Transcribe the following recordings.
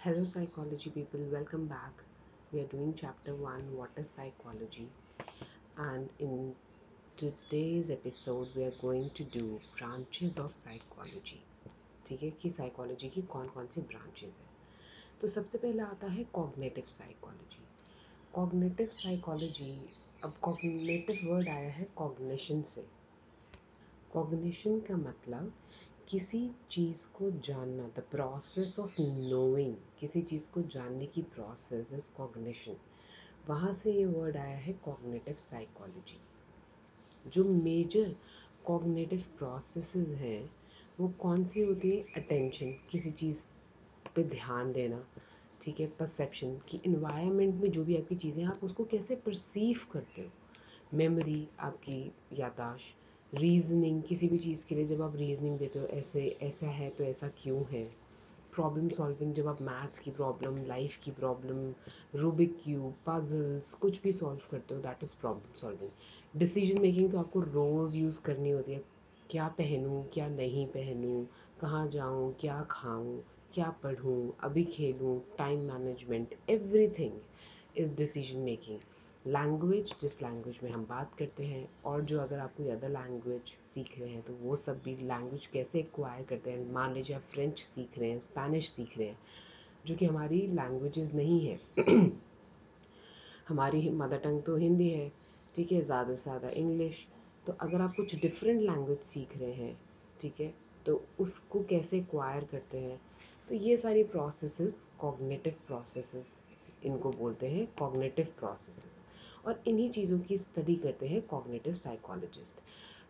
Hello, psychology people, welcome back. We are doing chapter 1, What is Psychology? And in today's episode, we are going to do branches of psychology. ठीक है कि psychology की कौन कौन सी branches हैं. तो सबसे पहले आता है कॉग्निटिव साइकोलॉजी. कॉग्निटिव साइकोलॉजी, अब कॉग्निटिव वर्ड आया है कॉग्निशन से. कॉग्निशन का मतलब किसी चीज़ को जानना, द प्रोसेस ऑफ नोइंग, किसी चीज़ को जानने की प्रोसेस इज कॉग्निशन. वहाँ से ये वर्ड आया है कॉग्निटिव साइकोलॉजी. जो मेजर कॉग्निटिव प्रोसेसेस हैं वो कौन सी होती है? अटेंशन, किसी चीज़ पे ध्यान देना, ठीक है. परसेप्शन, कि इन्वायरमेंट में जो भी आपकी चीज़ें हैं आप उसको कैसे परसीव करते हो. मेमोरी, आपकी याददाश्त. रीजनिंग, किसी भी चीज़ के लिए जब आप रीजनिंग देते हो, ऐसे ऐसा है तो ऐसा क्यों है. प्रॉब्लम सॉल्विंग, जब आप मैथ्स की प्रॉब्लम, लाइफ की प्रॉब्लम, रूबिक क्यूब, पजल्स, कुछ भी सॉल्व करते हो, that is problem solving. Decision making तो आपको रोज़ यूज़ करनी होती है. क्या पहनूँ, क्या नहीं पहनूँ, कहाँ जाऊँ, क्या खाऊँ, क्या पढ़ूँ, अभी खेलूँ, time management, everything is decision making. Language, जिस लैंग्वेज में हम बात करते हैं, और जो अगर आप कोई अदर लैंग्वेज सीख रहे हैं तो वो सब भी लैंग्वेज कैसे एक्वायर करते हैं. मान लीजिए आप फ्रेंच सीख रहे हैं, स्पेनिश सीख रहे हैं, जो कि हमारी लैंग्वेजेस नहीं है. हमारी मदर टंग तो हिंदी है, ठीक है, ज़्यादा से ज़्यादा इंग्लिश. तो अगर आप कुछ डिफरेंट लैंग्वेज सीख रहे हैं, ठीक है, तो उसको कैसे एक्वायर करते हैं. तो ये सारी प्रोसेसेस कॉग्निटिव प्रोसेसेस, इनको बोलते हैं कॉग्निटिव प्रोसेसेस. और इन्हीं चीज़ों की स्टडी करते हैं कॉग्निटिव साइकोलॉजिस्ट.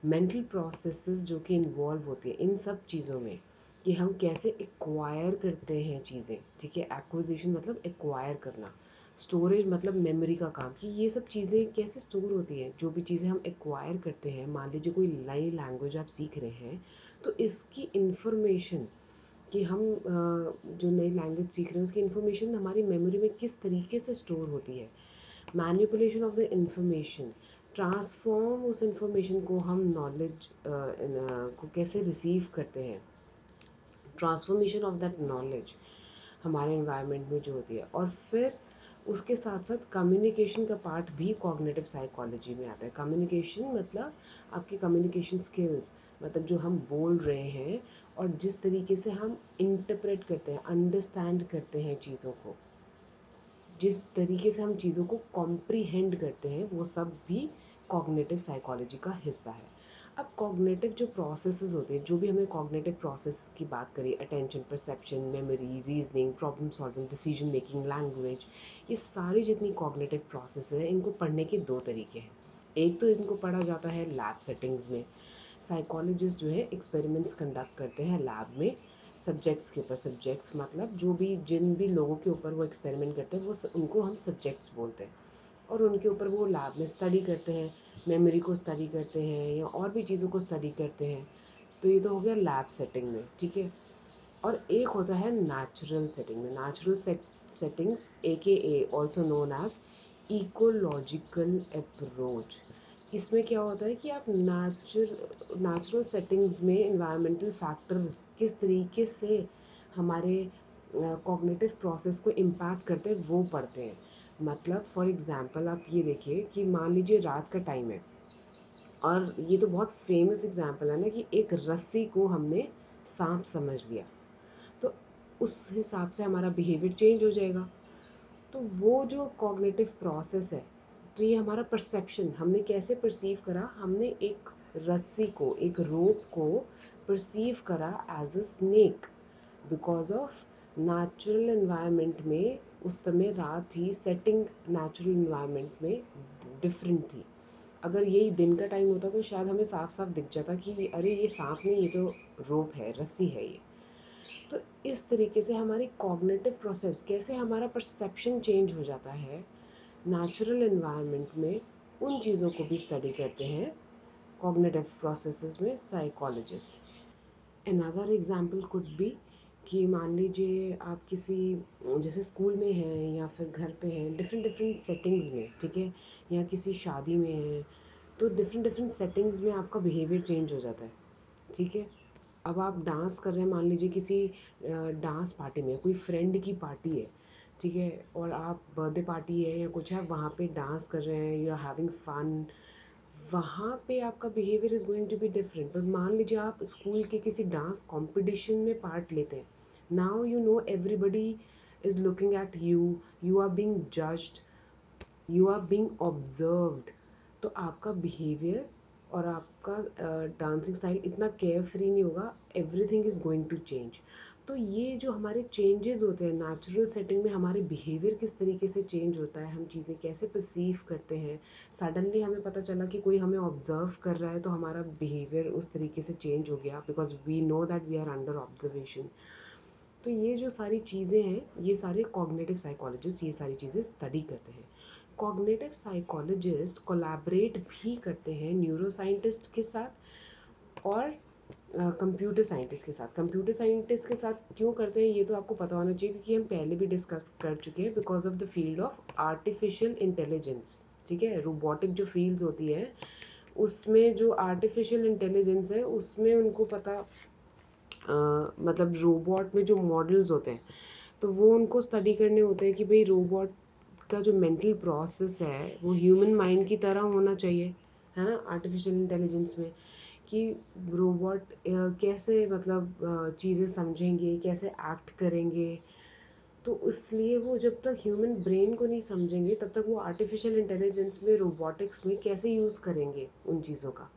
मेंटल प्रोसेसेस जो कि इन्वॉल्व होती है इन सब चीज़ों में, कि हम कैसे एक्वायर करते हैं चीज़ें, ठीक है. एक्विजिशन मतलब एक्वायर करना. स्टोरेज मतलब मेमोरी का काम, कि ये सब चीज़ें कैसे स्टोर होती हैं. जो भी चीज़ें हम एक्वायर करते हैं, मान लीजिए कोई नई लैंग्वेज आप सीख रहे हैं, तो इसकी इन्फॉर्मेशन, कि हम जो नई लैंग्वेज सीख रहे हैं उसकी इन्फॉर्मेशन हमारी मेमोरी में किस तरीके से स्टोर होती है. Manipulation of the information, transform उस इंफॉर्मेशन को हम नॉलेज को कैसे रिसीव करते हैं. ट्रांसफॉर्मेशन ऑफ दैट नॉलेज हमारे इन्वायरमेंट में जो होती है. और फिर उसके साथ साथ कम्युनिकेशन का पार्ट भी कॉग्निटिव साइकोलॉजी में आता है. कम्युनिकेशन मतलब आपकी कम्युनिकेशन स्किल्स, मतलब जो हम बोल रहे हैं और जिस तरीके से हम इंटरप्रेट करते हैं, अंडरस्टैंड करते हैं चीज़ों को, जिस तरीके से हम चीज़ों को कॉम्प्रीहेंड करते हैं, वो सब भी कॉग्निटिव साइकोलॉजी का हिस्सा है. अब कॉग्निटिव जो प्रोसेसेस होते हैं, जो भी हमने कॉग्निटिव प्रोसेस की बात करी, attention, perception, memory, reasoning, problem solving, decision making, language, ये सारी जितनी कॉग्निटिव प्रोसेस है इनको पढ़ने के दो तरीके हैं. एक तो इनको पढ़ा जाता है लैब सेटिंग्स में. साइकोलॉजिस्ट जो है एक्सपेरिमेंट्स कंडक्ट करते हैं लैब में, सब्जेक्ट्स के ऊपर. सब्जेक्ट्स मतलब जो भी जिन भी लोगों के ऊपर वो एक्सपेरिमेंट करते हैं वो उनको हम सब्जेक्ट्स बोलते हैं. और उनके ऊपर वो लैब में स्टडी करते हैं, मेमोरी को स्टडी करते हैं या और भी चीज़ों को स्टडी करते हैं. तो ये तो हो गया लैब सेटिंग में, ठीक है. और एक होता है नेचुरल सेटिंग में. Natural settings A K A also known as ecological approach. इसमें क्या होता है कि आप नेचुरल सेटिंग्स में इन्वायरमेंटल फैक्टर्स किस तरीके से हमारे कॉग्निटिव प्रोसेस को इम्पैक्ट करते हैं वो पढ़ते हैं. मतलब फॉर एग्जांपल आप ये देखिए कि मान लीजिए रात का टाइम है, और ये तो बहुत फेमस एग्जांपल है ना, कि एक रस्सी को हमने सांप समझ लिया, तो उस हिसाब से हमारा बिहेवियर चेंज हो जाएगा. तो वो जो कॉग्निटिव प्रोसेस है, तो ये हमारा परसेप्शन, हमने कैसे परसीव करा. हमने एक रस्सी को, एक रोप को परसीव करा as a snake, because of natural environment में उस समय रात थी, सेटिंग नेचुरल इन्वायरमेंट में डिफरेंट थी. अगर यही दिन का टाइम होता तो शायद हमें साफ साफ दिख जाता कि अरे ये सांप नहीं, ये तो रोप है, रस्सी है ये. तो इस तरीके से हमारी कॉग्निटिव प्रोसेस, कैसे हमारा परसेप्शन चेंज हो जाता है नेचुरल इन्वायरमेंट में, उन चीज़ों को भी स्टडी करते हैं कॉग्निटिव प्रोसेसेस में psychologist. Another example could be कि मान लीजिए आप किसी, जैसे स्कूल में हैं या फिर घर पे हैं, डिफरेंट डिफरेंट सेटिंग्स में, ठीक है, या किसी शादी में हैं, तो डिफरेंट डिफरेंट सेटिंग्स में आपका बिहेवियर चेंज हो जाता है, ठीक है. अब आप डांस कर रहे हैं, मान लीजिए किसी डांस पार्टी में, कोई फ्रेंड की पार्टी है, ठीक है, और आप बर्थडे पार्टी है या कुछ है, वहाँ पे डांस कर रहे हैं, यू आर हैविंग फन, वहाँ पे आपका behaviour is going to be different. पर मान लीजिए आप स्कूल के किसी डांस कंपटीशन में पार्ट लेते हैं, now you know everybody is looking at you, you are being judged, you are being observed. तो आपका बिहेवियर और आपका डांसिंग स्टाइल इतना केयर फ्री नहीं होगा, everything is going to change. तो ये जो हमारे चेंजेस होते हैं नेचुरल सेटिंग में, हमारे बिहेवियर किस तरीके से चेंज होता है, हम चीज़ें कैसे परसीव करते हैं, सडनली हमें पता चला कि कोई हमें ऑब्जर्व कर रहा है तो हमारा बिहेवियर उस तरीके से चेंज हो गया, because we know that we are under observation. तो ये जो सारी चीज़ें हैं, ये सारे कॉग्निटिव साइकोलॉजिस्ट ये सारी चीज़ें स्टडी करते हैं। कॉग्निटिव साइकोलॉजिस्ट कोलैबोरेट भी करते हैं न्यूरो साइंटिस्ट के साथ और कंप्यूटर साइंटिस्ट के साथ। कंप्यूटर साइंटिस्ट के साथ क्यों करते हैं ये तो आपको पता होना चाहिए, क्योंकि हम पहले भी डिस्कस कर चुके हैं, because of the field of artificial intelligence. ठीक है, रोबोटिक जो फील्ड्स होती है उसमें जो आर्टिफिशियल इंटेलिजेंस है उसमें उनको पता मतलब रोबोट में जो मॉडल्स होते हैं तो वो उनको स्टडी करने होते हैं कि भाई रोबोट का जो मेंटल प्रोसेस है वो ह्यूमन माइंड की तरह होना चाहिए, है ना, आर्टिफिशियल इंटेलिजेंस में, कि रोबोट कैसे मतलब चीज़ें समझेंगे, कैसे एक्ट करेंगे। तो इसलिए वो जब तक ह्यूमन ब्रेन को नहीं समझेंगे तब तक वो आर्टिफिशियल इंटेलिजेंस में, रोबोटिक्स में कैसे यूज़ करेंगे उन चीज़ों का।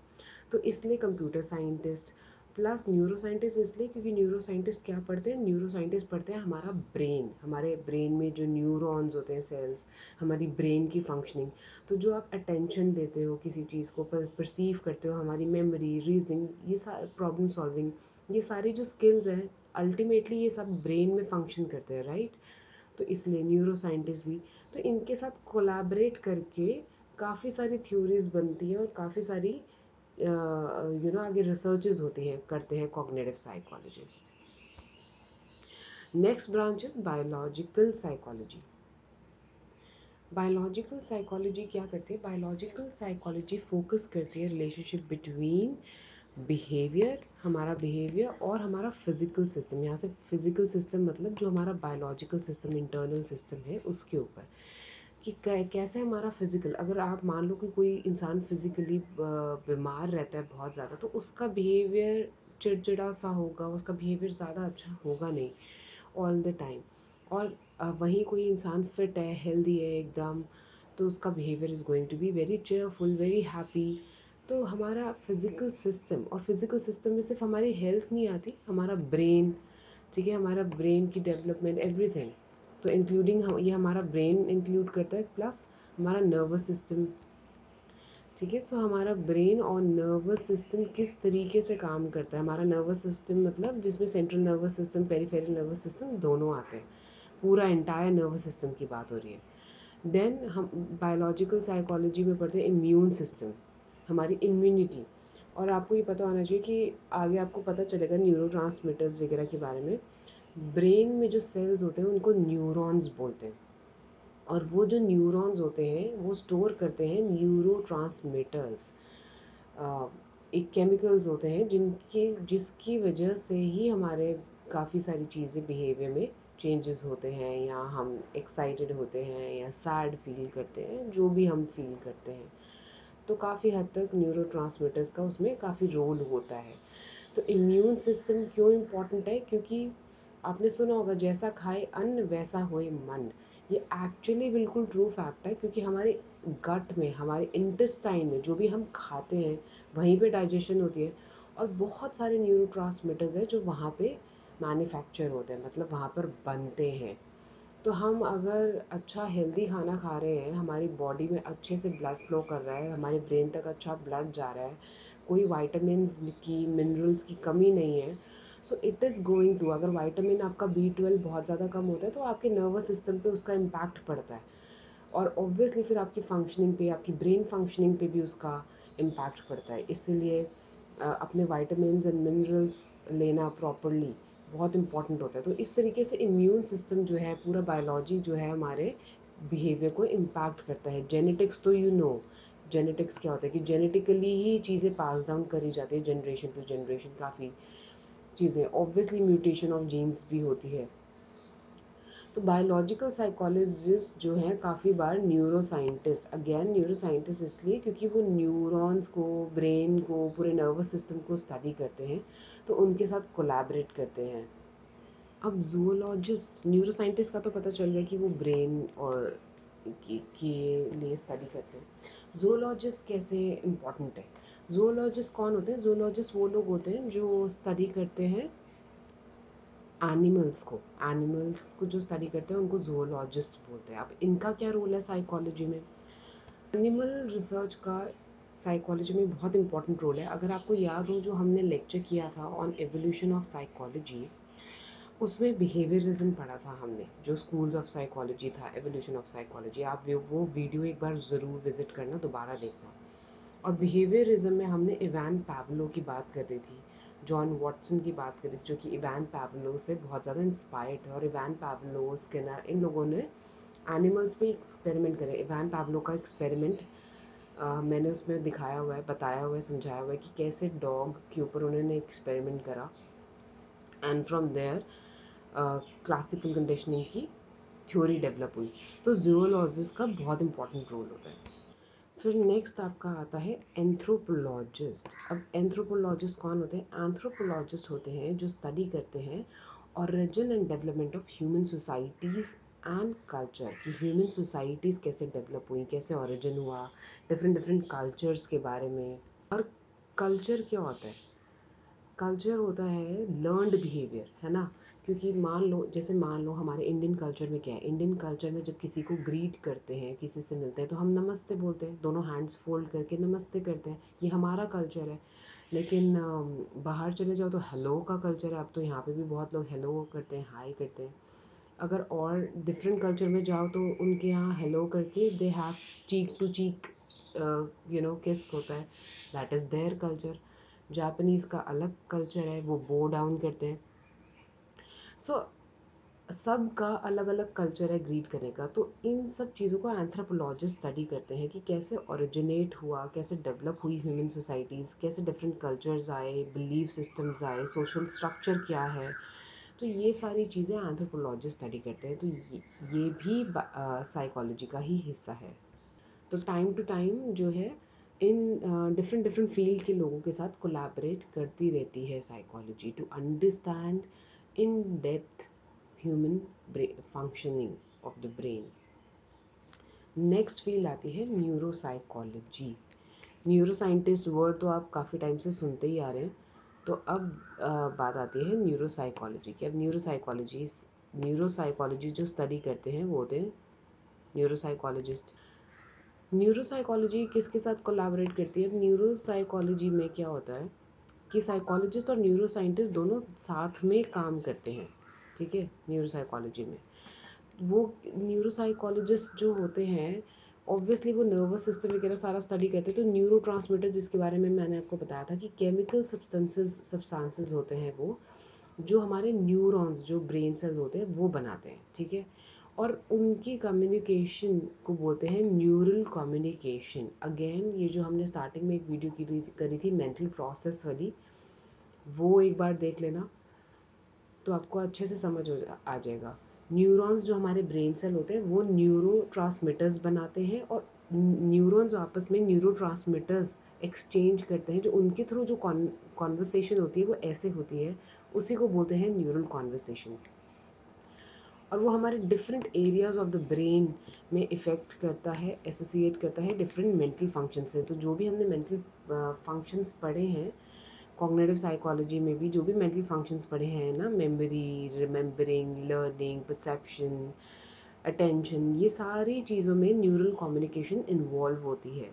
तो इसलिए computer scientist plus neuro scientist, इसलिए क्योंकि न्यूरो साइंटिस्ट क्या पढ़ते हैं, न्यूरो साइंटिस्ट पढ़ते हैं हमारा ब्रेन, हमारे ब्रेन में जो न्यूरॉन्स होते हैं, सेल्स, हमारी ब्रेन की फंक्शनिंग। तो जो आप अटेंशन देते हो किसी चीज़ को, परसीव करते हो, हमारी मेमोरी, रीजनिंग, ये सारे प्रॉब्लम सॉल्विंग, ये सारी जो स्किल्स हैं अल्टीमेटली ये सब ब्रेन में फंक्शन करते हैं, राइट। तो इसलिए न्यूरो साइंटिस्ट भी, तो इनके साथ कोलैबोरेट करके काफ़ी सारी थ्योरीज बनती हैं और काफ़ी सारी आगे रिसर्चेज होती हैं, करते हैं cognitive psychologist. Next branch is biological psychology. Biological psychology क्या करती है, बायोलॉजिकल साइकोलॉजी फोकस करती है रिलेशनशिप बिटवीन बिहेवियर, हमारा बिहेवियर और हमारा फिजिकल सिस्टम। यहाँ से फिजिकल सिस्टम मतलब जो हमारा बायोलॉजिकल सिस्टम, इंटरनल सिस्टम है उसके ऊपर, कि कैसे हमारा फिजिकल, अगर आप मान लो कि कोई इंसान फिजिकली बीमार रहता है बहुत ज़्यादा, तो उसका बिहेवियर चिड़चिड़ा सा होगा, उसका बिहेवियर ज़्यादा अच्छा होगा नहीं ऑल द टाइम। और वहीं कोई इंसान फिट है, हेल्दी है एकदम, तो उसका behaviour is going to be very cheerful, very happy. तो हमारा फिज़िकल सिस्टम, और फिज़िकल सिस्टम में सिर्फ हमारी हेल्थ नहीं आती, हमारा ब्रेन, ठीक है, हमारा ब्रेन की डेवलपमेंट, एवरीथिंग। तो इंक्लूडिंग ये हमारा ब्रेन इंक्लूड करता है, प्लस हमारा नर्वस सिस्टम, ठीक है। तो हमारा ब्रेन और नर्वस सिस्टम किस तरीके से काम करता है, हमारा नर्वस सिस्टम मतलब जिसमें central nervous system, peripheral nervous system दोनों आते हैं, पूरा एंटायर नर्वस सिस्टम की बात हो रही है। देन हम बायोलॉजिकल साइकोलॉजी में पढ़ते हैं इम्यून सिस्टम, हमारी इम्यूनिटी। और आपको ये पता होना चाहिए कि आगे आपको पता चलेगा न्यूरो वगैरह के बारे में। ब्रेन में जो सेल्स होते हैं उनको न्यूरॉन्स बोलते हैं, और वो जो न्यूरॉन्स होते हैं वो स्टोर करते हैं न्यूरो, एक केमिकल्स होते हैं जिसकी वजह से ही हमारे काफ़ी सारी चीज़ें बिहेवियर में चेंजेस होते हैं, या हम एक्साइटेड होते हैं या सैड फील करते हैं, जो भी हम फील करते हैं। तो काफ़ी हद तक न्यूरो का उसमें काफ़ी रोल होता है। तो इम्यून सिस्टम क्यों इम्पोर्टेंट है, क्योंकि आपने सुना होगा जैसा खाए अन्न वैसा होए मन। ये एक्चुअली बिल्कुल ट्रू फैक्ट है, क्योंकि हमारे गट में, हमारे इंटेस्टाइन में जो भी हम खाते हैं वहीं पे डाइजेशन होती है, और बहुत सारे न्यूरो है जो वहाँ पे मैन्युफैक्चर होते हैं, मतलब वहाँ पर बनते हैं। तो हम अगर अच्छा हेल्दी खाना खा रहे हैं, हमारी बॉडी में अच्छे से ब्लड फ्लो कर रहा है, हमारे ब्रेन तक अच्छा ब्लड जा रहा है, कोई वाइटामिन की, मिनरल्स की कमी नहीं है, so it is going to, अगर वाइटामिन आपका B12 बहुत ज़्यादा कम होता है तो आपके नर्वस सिस्टम पे उसका इम्पैक्ट पड़ता है, और ऑब्वियसली फिर आपकी फंक्शनिंग पे, आपकी ब्रेन फंक्शनिंग पे भी उसका इम्पैक्ट पड़ता है। इसीलिए अपने वाइटामिन एंड मिनरल्स लेना प्रॉपरली बहुत इंपॉर्टेंट होता है। तो इस तरीके से इम्यून सिस्टम जो है, पूरा बायोलॉजी जो है, हमारे बिहेवियर को इम्पैक्ट करता है। जेनेटिक्स तो जेनेटिक्स क्या होता है कि जेनेटिकली ही चीज़ें पास डाउन करी जाती है जनरेशन टू जनरेशन, काफ़ी चीज़ें, ऑब्वियसली म्यूटेशन ऑफ जीन्स भी होती है। तो बायोलॉजिकल साइकोलॉजिस्ट जो हैं काफ़ी बार neuroscientist, again neuroscientist इसलिए क्योंकि वो न्यूरॉन्स को, ब्रेन को, पूरे नर्वस सिस्टम को स्टडी करते हैं, तो उनके साथ कोलैबोरेट करते हैं। अब जूलॉजिस्ट, न्यूरो साइंटिस्ट का तो पता चल गया कि वो ब्रेन और के लिए स्टडी करते हैं। जूलॉजिस्ट कैसे इम्पॉर्टेंट है? जूलॉजिस्ट कौन होते हैं? जूलॉजिस्ट वो लोग होते हैं जो स्टडी करते हैं एनिमल्स को जो स्टडी करते हैं उनको जूलॉजिस्ट बोलते हैं। अब इनका क्या रोल है साइकोलॉजी में? एनिमल रिसर्च का साइकोलॉजी में बहुत इंपॉर्टेंट रोल है। अगर आपको याद हो जो हमने लेक्चर किया था ऑन एवोल्यूशन ऑफ साइकोलॉजी, उसमें बिहेवियरिज्म पढ़ा था हमने, जो स्कूल्स ऑफ साइकोलॉजी था, एवोल्यूशन ऑफ साइकोलॉजी। आप वो वीडियो एक बार ज़रूर विजिट करना, दोबारा देखना। और बिहेवियरिज्म में हमने इवान पैवलो की बात कर रही थी, जॉन वॉटसन की बात करी जो कि इवान पैवलो से बहुत ज़्यादा इंस्पायर्ड थे। और इवान पैवलो, स्किनर, इन लोगों ने एनिमल्स पे एक्सपेरिमेंट करे। इवान पैवलो का एक्सपेरिमेंट मैंने उसमें दिखाया हुआ है, बताया हुआ है, समझाया हुआ है कि कैसे डॉग के ऊपर उन्होंने एक्सपेरिमेंट करा, and from there classical conditioning की थ्योरी डेवलप हुई। तो जूलॉजिस्ट का बहुत इंपॉर्टेंट रोल होता है। फिर नेक्स्ट आपका आता है एंथ्रोपोलॉजिस्ट। अब एंथ्रोपोलॉजिस्ट कौन होते हैं? एंथ्रोपोलॉजिस्ट होते हैं जो स्टडी करते हैं origin and development of human societies and culture, कि ह्यूमन सोसाइटीज़ कैसे डेवलप हुई, कैसे ओरिजिन हुआ, डिफरेंट डिफरेंट कल्चर्स के बारे में। और कल्चर क्या होता है? कल्चर होता है लर्नड बिहेवियर, है ना? क्योंकि मान लो हमारे इंडियन कल्चर में क्या है, इंडियन कल्चर में जब किसी को ग्रीट करते हैं, किसी से मिलते हैं, तो हम नमस्ते बोलते हैं, दोनों हैंड्स फोल्ड करके नमस्ते करते हैं, ये हमारा कल्चर है। लेकिन बाहर चले जाओ तो हेलो का कल्चर है। अब तो यहाँ पे भी बहुत लोग हेलो करते हैं, हाय करते हैं। अगर और डिफरेंट कल्चर में जाओ तो उनके यहाँ हेलो करके दे हैव चीक टू चीक किस होता है, that is their culture. Japanese का अलग कल्चर है, वो बो डाउन करते हैं। सो सब का अलग अलग कल्चर है ग्रीट करने का। तो इन सब चीज़ों को एंथ्रोपोलॉजिस्ट स्टडी करते हैं कि कैसे ओरिजिनेट हुआ, कैसे डेवलप हुई ह्यूमन सोसाइटीज़, कैसे डिफरेंट कल्चर्स आए, बिलीफ सिस्टम्स आए, सोशल स्ट्रक्चर क्या है। तो ये सारी चीज़ें एंथ्रोपोलॉजिस्ट स्टडी करते हैं। तो ये भी साइकोलॉजी का ही हिस्सा है। तो टाइम टू टाइम जो है इन डिफरेंट डिफरेंट फील्ड के लोगों के साथ कोलैबोरेट करती रहती है psychology to understand in depth human functioning of the brain. Next field आती है न्यूरोसाइकोलॉजी। न्यूरो साइंटिस्ट वर्ड तो आप काफ़ी टाइम से सुनते ही आ रहे हैं। तो अब बात आती है न्यूरोसाइकोलॉजी की। अब न्यूरोसाइकोलॉजी जो स्टडी करते हैं वो होते हैं न्यूरोसाइकोलॉजिस्ट। न्यूरोसाइकोलॉजी किसके साथ कोलैबोरेट करती है? अब न्यूरोसाइकोलॉजी में क्या होता है कि साइकोलॉजिस्ट और न्यूरो साइंटिस्ट दोनों साथ में काम करते हैं, ठीक है? न्यूरोसाइकोलॉजी में वो न्यूरोसाइकोलॉजिस्ट जो होते हैं, ऑब्वियसली वो नर्वस सिस्टम वगैरह सारा स्टडी करते हैं। तो न्यूरो जिसके बारे में मैंने आपको बताया था कि केमिकल सब्सटेंसेस होते हैं वो, जो हमारे न्यूरॉन्स, जो ब्रेन सेल्स होते हैं वो बनाते हैं, ठीक है? और उनकी कम्युनिकेशन को बोलते हैं न्यूरल कम्युनिकेशन। अगेन ये जो हमने स्टार्टिंग में एक वीडियो करी थी मेंटल प्रोसेस वाली, वो एक बार देख लेना तो आपको अच्छे से समझ आ जाएगा। न्यूरॉन्स जो हमारे ब्रेन सेल होते हैं वो न्यूरो बनाते हैं, और न्यूरॉन्स आपस में न्यूरो एक्सचेंज करते हैं, जो उनके थ्रू जो कॉन्वर्सेशन होती है वो ऐसे होती है, उसी को बोलते हैं न्यूरल कॉन्वर्सेशन। और वो हमारे different areas of the brain में इफ़ेक्ट करता है, एसोसिएट करता है डिफरेंट मेंटल फंक्शन से। तो जो भी हमने मेंटल फंक्शंस पढ़े हैं कॉग्निटिव साइकोलॉजी में, भी जो भी मेंटल फंक्शंस पढ़े हैं ना, memory, remembering, learning, perception, attention, ये सारी चीज़ों में न्यूरल कम्युनिकेशन इन्वॉल्व होती है।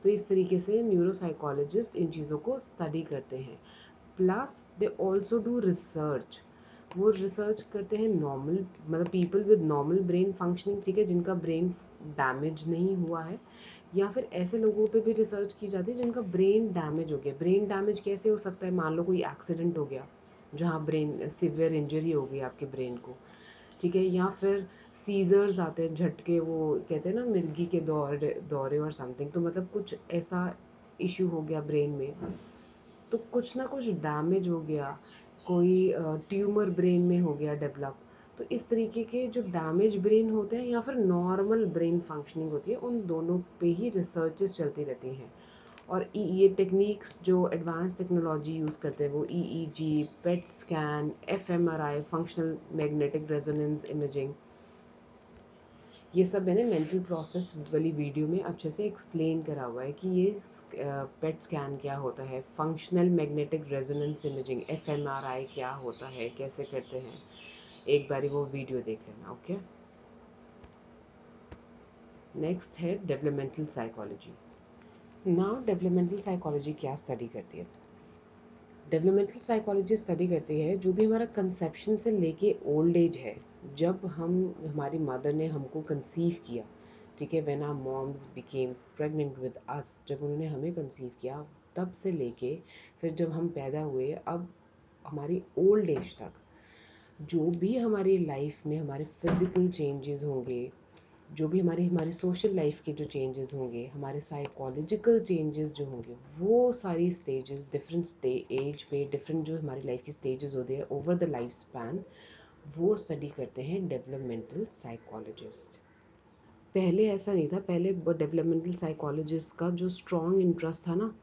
तो इस तरीके से न्यूरोसाइकोलॉजिस्ट इन चीज़ों को स्टडी करते हैं। Plus they also do research. वो रिसर्च करते हैं नॉर्मल, मतलब people with normal brain functioning, ठीक है, जिनका ब्रेन डैमेज नहीं हुआ है, या फिर ऐसे लोगों पे भी रिसर्च की जाती है जिनका ब्रेन डैमेज हो गया। ब्रेन डैमेज कैसे हो सकता है? मान लो कोई एक्सीडेंट हो गया जहाँ ब्रेन सिवियर इंजरी हो गई आपके ब्रेन को, ठीक है, या फिर सीजर्स आते हैं, झटके, वो कहते हैं ना मिर्गी के दौरे और समथिंग। तो मतलब कुछ ऐसा इशू हो गया ब्रेन में, तो कुछ ना कुछ डैमेज हो गया, कोई ट्यूमर ब्रेन में हो गया डेवलप। तो इस तरीके के जो डैमेज ब्रेन होते हैं या फिर नॉर्मल ब्रेन फंक्शनिंग होती है, उन दोनों पे ही रिसर्चेस चलती रहती हैं। और ये टेक्निक्स जो एडवांस टेक्नोलॉजी यूज़ करते हैं वो EEG, PET scan, fMRI, functional magnetic resonance imaging, ये सब मैंने मेंटल प्रोसेस वाली वीडियो में अच्छे से एक्सप्लेन करा हुआ है कि ये पेट स्कैन क्या होता है, functional magnetic resonance imaging fMRI क्या होता है, कैसे करते हैं। एक बारी वो वीडियो देख लेना। ओके, नेक्स्ट है developmental psychology. Now developmental psychology क्या स्टडी करती है? डेवलपमेंटल साइकोलॉजी स्टडी करती है जो भी हमारा कंसेप्शन से लेके ओल्ड एज है, जब हमारी मदर ने हमको कंसीव किया, ठीक है, when our moms became pregnant with us, जब उन्होंने हमें कंसीव किया तब से लेके फिर जब हम पैदा हुए अब हमारी ओल्ड एज तक, जो भी हमारी लाइफ में हमारे फिज़िकल चेंजेस होंगे, जो भी हमारी हमारी सोशल लाइफ के जो चेंजेस होंगे, हमारे साइकोलॉजिकल चेंजेस जो होंगे, वो सारी स्टेजेस डिफरेंट एज पे डिफरेंट जो हमारी लाइफ की स्टेजेस होते हैं ओवर द लाइफ स्पैन, वो स्टडी करते हैं डेवलपमेंटल साइकोलॉजिस्ट। पहले ऐसा नहीं था, पहले डेवलपमेंटल साइकोलॉजिस्ट का जो स्ट्रॉन्ग इंटरेस्ट था ना,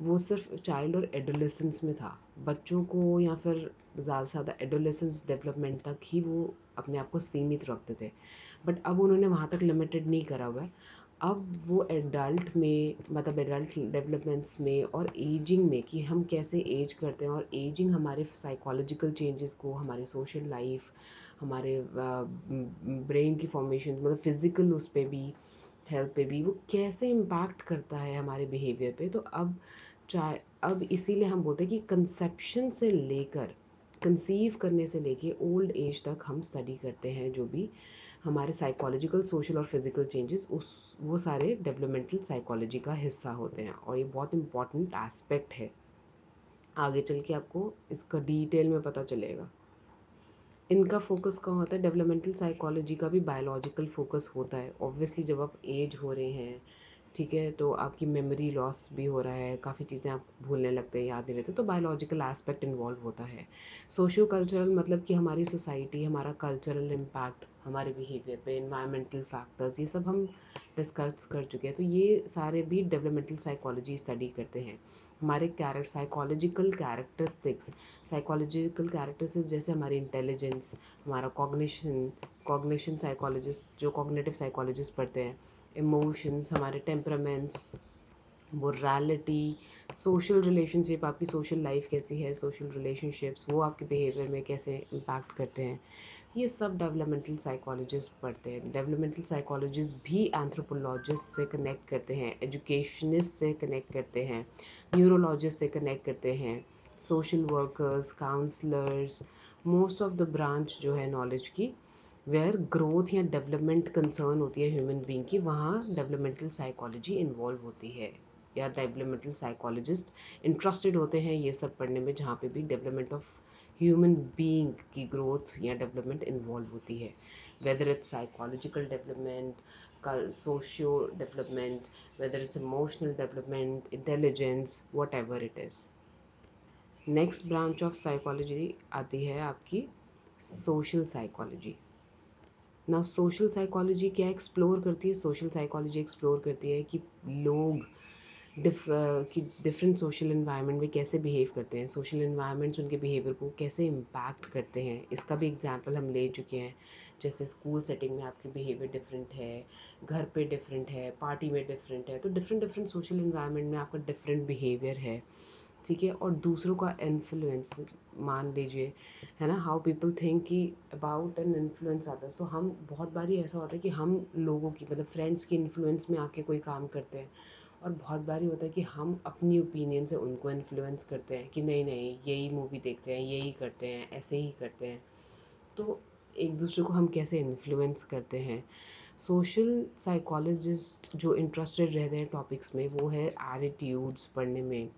वो सिर्फ चाइल्ड और एडोलेसेंस में था, बच्चों को या फिर ज़्यादा से ज़्यादा एडोलेसेंस डेवलपमेंट तक ही वो अपने आप को सीमित रखते थे। बट अब उन्होंने वहाँ तक लिमिटेड नहीं करा हुआ है, अब वो एडल्ट में, मतलब एडल्ट डेवलपमेंट्स में और एजिंग में, कि हम कैसे एज करते हैं और एजिंग हमारे साइकोलॉजिकल चेंजेस को, हमारे सोशल लाइफ, हमारे ब्रेन की फॉर्मेशन, मतलब फिज़िकल उस पर भी, हेल्थ पे भी वो कैसे इम्पैक्ट करता है हमारे बिहेवियर पे। तो अब चाहे, अब इसीलिए हम बोलते हैं कि कंसेप्शन से लेकर, कंसीव करने से लेके ओल्ड एज तक हम स्टडी करते हैं जो भी हमारे साइकोलॉजिकल, सोशल और फिज़िकल चेंजेस, उस वो सारे डेवलपमेंटल साइकोलॉजी का हिस्सा होते हैं और ये बहुत इंपॉर्टेंट एस्पेक्ट है। आगे चल के आपको इसका डिटेल में पता चलेगा। इनका फोकस कहाँ होता है? डेवलपमेंटल साइकोलॉजी का भी बायोलॉजिकल फोकस होता है। ऑब्वियसली जब आप एज हो रहे हैं, ठीक है, तो आपकी मेमोरी लॉस भी हो रहा है, काफ़ी चीज़ें आप भूलने लगते हैं, याद नहीं रहते, तो बायोलॉजिकल एस्पेक्ट इन्वॉल्व होता है। सोशियो कल्चरल मतलब कि हमारी सोसाइटी, हमारा कल्चरल इम्पैक्ट हमारे बिहेवियर पे, इन्वायरमेंटल फैक्टर्स, ये सब हम डिस्कस कर चुके हैं। तो ये सारे भी डेवलपमेंटल साइकोलॉजी स्टडी करते हैं। हमारे साइकोलॉजिकल कैरेक्टरिस्टिक्स जैसे हमारी इंटेलिजेंस, हमारा कॉग्निशन साइकोलॉजिस्ट जो कॉग्निटिव साइकोलॉजिस्ट पढ़ते हैं, इमोशंस, हमारे टेम्परामेंट्स, मोरालिटी, सोशल रिलेशनशिप, आपकी सोशल लाइफ कैसी है, सोशल रिलेशनशिप्स वो आपके बिहेवियर में कैसे इम्पैक्ट करते हैं, ये सब डेवलपमेंटल साइकोलॉजिस्ट पढ़ते हैं। डेवलपमेंटल साइकोलॉजिस्ट भी एंथ्रोपोलॉजिस्ट से कनेक्ट करते हैं, एजुकेशनिस्ट से कनेक्ट करते हैं, न्यूरोलॉजिस्ट से कनेक्ट करते हैं, social workers, counsellors, most of the branch जो है नॉलेज की, वेयर ग्रोथ या डेवलपमेंट कंसर्न होती है ह्यूमन बीइंग की, वहाँ डेवलपमेंटल साइकोलॉजी इन्वॉल्व होती है या डेवलपमेंटल साइकोलॉजिस्ट इंटरेस्टेड होते हैं ये सब पढ़ने में, जहाँ पे भी डेवलपमेंट ऑफ ह्यूमन बीइंग की ग्रोथ या डेवलपमेंट इन्वॉल्व होती है, वेदर इट्स साइकोलॉजिकल डेवलपमेंट, का socio development, whether it's emotional development, intelligence, what ever it is. Next branch of psychology आती है आपकी सोशल साइकोलॉजी। ना सोशल साइकोलॉजी क्या एक्सप्लोर करती है? सोशल साइकोलॉजी एक्सप्लोर करती है कि लोग कि डिफरेंट सोशल इन्वायरमेंट में कैसे बिहेव करते हैं, सोशल इन्वायरमेंट्स उनके बिहेवियर को कैसे इम्पैक्ट करते हैं। इसका भी एग्जांपल हम ले चुके हैं, जैसे स्कूल सेटिंग में आपकी बिहेवियर डिफरेंट है, घर पे डिफरेंट है, पार्टी में डिफरेंट है, तो डिफरेंट डिफरेंट सोशल इन्वायरमेंट में आपका डिफरेंट बिहेवियर है, ठीक है। और दूसरों का इन्फ्लुएंस, मान लीजिए, है ना, हाउ पीपल थिंक कि अबाउट एन इन्फ्लुएंस अदर्स, तो हम बहुत बारी ऐसा होता है कि हम लोगों की, मतलब फ्रेंड्स की इन्फ्लुएंस में आके कोई काम करते हैं, और बहुत बारी होता है कि हम अपनी ओपिनियन से उनको इन्फ्लुएंस करते हैं कि नहीं नहीं यही मूवी देखते हैं, यही करते हैं, ऐसे ही करते हैं। तो एक दूसरे को हम कैसे इन्फ्लुएंस करते हैं। सोशल साइकोलॉजिस्ट जो इंटरेस्टेड रहते हैं टॉपिक्स में, वो है एटीट्यूड्स पढ़ने में।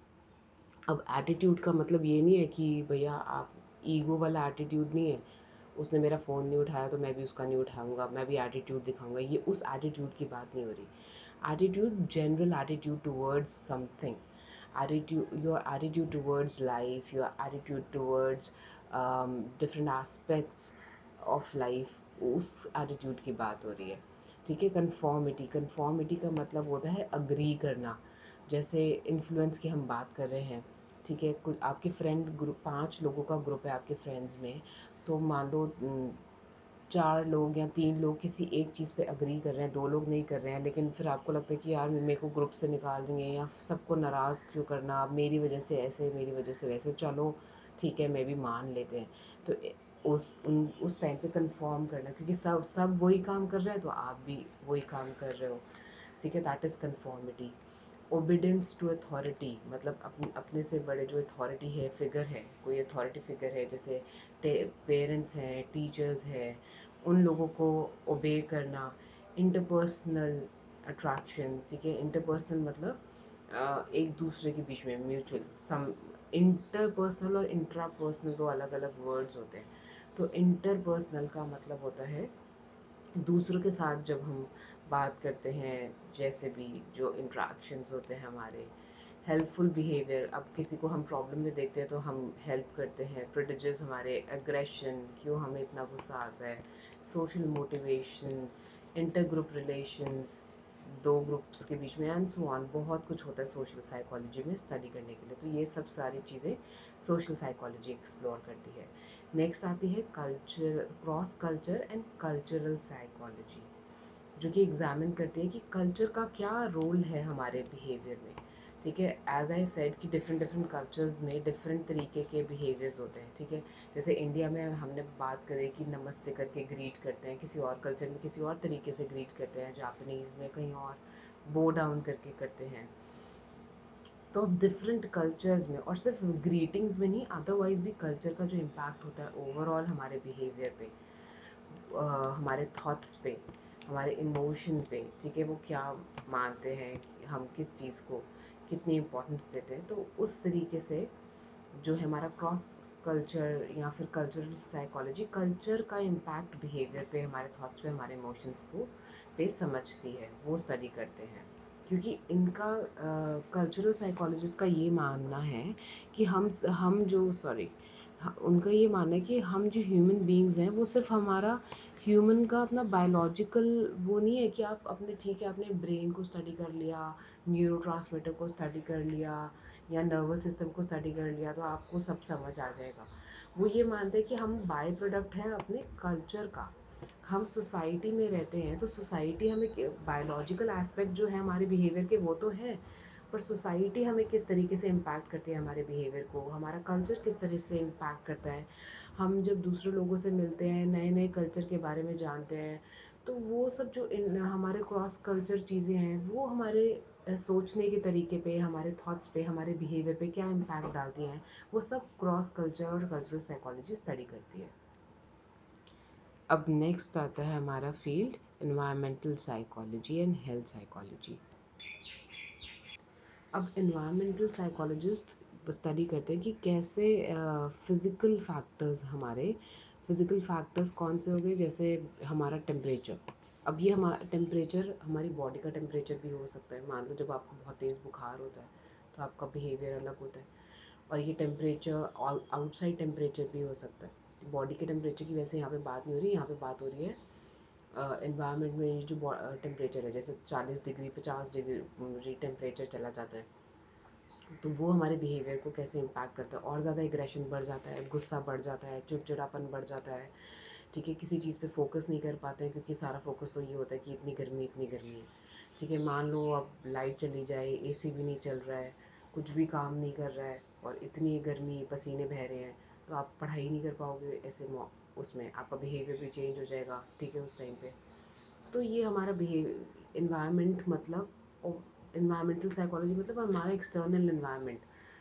अब एटीट्यूड का मतलब ये नहीं है कि भैया आप, ईगो वाला एटीट्यूड नहीं है, उसने मेरा फ़ोन नहीं उठाया तो मैं भी उसका नहीं उठाऊंगा, मैं भी एटीट्यूड दिखाऊंगा, ये उस एटीट्यूड की बात नहीं हो रही। Attitude, general attitude towards something. your attitude towards life, your attitude towards different aspects of life, उस एटीट्यूड की बात हो रही है। ठीक है। कंफॉर्मिटी का मतलब होता है अग्री करना। जैसे इन्फ्लुएंस की हम बात कर रहे हैं, ठीक है, कुछ आपके फ्रेंड ग्रुप, 5 लोगों का ग्रुप है आपके फ्रेंड्स में, तो मान लो 4 लोग या 3 लोग किसी एक चीज़ पे अग्री कर रहे हैं, 2 लोग नहीं कर रहे हैं, लेकिन फिर आपको लगता है कि यार मेरे को ग्रुप से निकाल देंगे, या सबको नाराज़ क्यों करना, मेरी वजह से ऐसे, मेरी वजह से वैसे, चलो ठीक है मैं भी मान लेते हैं। तो उस टाइम पे कंफर्म करना, क्योंकि सब वही काम कर रहे हैं तो आप भी वही काम कर रहे हो। ठीक है, that is conformity. Obedience to authority, मतलब अपने से बड़े जो अथॉरिटी है, फिगर है, कोई अथॉरिटी फिगर है, जैसे पेरेंट्स हैं, टीचर्स हैं, उन लोगों को ओबे करना। इंटरपर्सनल अट्रैक्शन, ठीक है, इंटरपर्सनल मतलब एक दूसरे के बीच में म्यूचुअल सम। इंटरपर्सनल और इंट्रापर्सनल दो अलग अलग वर्ड्स होते हैं। तो इंटरपर्सनल का मतलब होता है दूसरों के साथ जब हम बात करते हैं, जैसे भी जो इंट्रैक्शंस होते हैं हमारे। हेल्पफुल बिहेवियर, अब किसी को हम प्रॉब्लम में देखते हैं तो हम हेल्प करते हैं। प्रेजुडिस, हमारे एग्रेशन, क्यों हमें इतना गुस्सा आता है। Social motivation, inter group relations, 2 groups के बीच में, एंड सो ऑन। बहुत कुछ होता है सोशल साइकोलॉजी में स्टडी करने के लिए। तो ये सब सारी चीज़ें सोशल साइकोलॉजी एक्सप्लोर करती है। नेक्स्ट आती है culture, cross culture and cultural psychology, जो कि एग्जामिन करती है कि कल्चर का क्या रोल है हमारे बिहेवियर में। ठीक है, एज आई सेड कि डिफरेंट डिफरेंट कल्चर्स में डिफरेंट तरीके के बिहेवियर्स होते हैं। ठीक है, जैसे इंडिया में हमने बात करें कि नमस्ते करके ग्रीट करते हैं, किसी और कल्चर में किसी और तरीके से ग्रीट करते हैं, जापानीज़ में कहीं और बो डाउन करके करते हैं। तो डिफरेंट कल्चर्स में, और सिर्फ ग्रीटिंग्स में नहीं, अदरवाइज भी कल्चर का जो इम्पैक्ट होता है ओवरऑल हमारे बिहेवियर पे, हमारे थॉट्स पे, हमारे इमोशन पे, ठीक है, वो क्या मानते हैं, हम किस चीज़ को कितनी इम्पोर्टेंस देते हैं, तो उस तरीके से जो है हमारा क्रॉस कल्चर या फिर कल्चरल साइकोलॉजी कल्चर का इम्पैक्ट बिहेवियर पे, हमारे थॉट्स पे, हमारे इमोशंस को पे समझती है, वो स्टडी करते हैं। क्योंकि इनका कल्चरल साइकोलॉजिस्ट का ये मानना है कि हम जो सॉरी उनका ये मानना है कि हम जो ह्यूमन बीइंग्स हैं वो सिर्फ हमारा ह्यूमन का अपना बायोलॉजिकल वो नहीं है कि आप अपने, ठीक है, आपने ब्रेन को स्टडी कर लिया, न्यूरोट्रांसमीटर को स्टडी कर लिया, या नर्वस सिस्टम को स्टडी कर लिया तो आपको सब समझ आ जाएगा। वो ये मानते हैं कि हम बाय प्रोडक्ट हैं अपने कल्चर का। हम सोसाइटी में रहते हैं तो सोसाइटी हमें, बायोलॉजिकल एस्पेक्ट जो है हमारे बिहेवियर के वो तो है, पर सोसाइटी हमें किस तरीके से इम्पैक्ट करती है हमारे बिहेवियर को, हमारा कल्चर किस तरह से इम्पैक्ट करता है। हम जब दूसरे लोगों से मिलते हैं, नए नए कल्चर के बारे में जानते हैं, तो वो सब जो हमारे क्रॉस कल्चर चीज़ें हैं वो हमारे सोचने के तरीके पे, हमारे थॉट्स पे, हमारे बिहेवियर पे क्या इम्पैक्ट डालती हैं, वो सब क्रॉस कल्चर और कल्चरल साइकोलॉजी स्टडी करती है। अब नेक्स्ट आता है हमारा field environmental psychology and health psychology. अब एनवायरमेंटल साइकोलॉजिस्ट स्टडी करते हैं कि कैसे फिज़िकल फैक्टर्स, हमारे फिज़िकल फैक्टर्स कौन से हो गए, जैसे हमारा टेम्परेचर। अब ये हमारा टेम्परेचर हमारी बॉडी का टेम्परेचर भी हो सकता है। मान लो जब आपको बहुत तेज़ बुखार होता है तो आपका बिहेवियर अलग होता है, और ये टेम्परेचर आउटसाइड टेम्परेचर भी हो सकता है। बॉडी के टेम्परेचर की वैसे यहाँ पे बात नहीं हो रही, यहाँ पे बात हो रही है एनवायरनमेंट में ये जो टेम्परेचर है, जैसे 40 डिग्री 50 डिग्री टेम्परेचर चला जाता है, तो वो हमारे बिहेवियर को कैसे इम्पैक्ट करता है। और ज़्यादा एग्रेशन बढ़ जाता है, गुस्सा बढ़ जाता है, चिड़चिड़ापन बढ़ जाता है। ठीक है, किसी चीज़ पे फोकस नहीं कर पाते हैं, क्योंकि सारा फोकस तो ये होता है कि इतनी गर्मी, इतनी गर्मी है। ठीक है, मान लो अब लाइट चली जाए, एसी भी नहीं चल रहा है, कुछ भी काम नहीं कर रहा है, और इतनी गर्मी, पसीने बह रहे हैं, तो आप पढ़ाई नहीं कर पाओगे ऐसे उसमें आपका बिहेवियर भी चेंज हो जाएगा। ठीक है, उस टाइम पे तो ये हमारा बिहेवियर इन्वायरमेंट, मतलब इन्वायरमेंटल साइकोलॉजी मतलब हमारा एक्सटर्नल इन्वायरमेंट,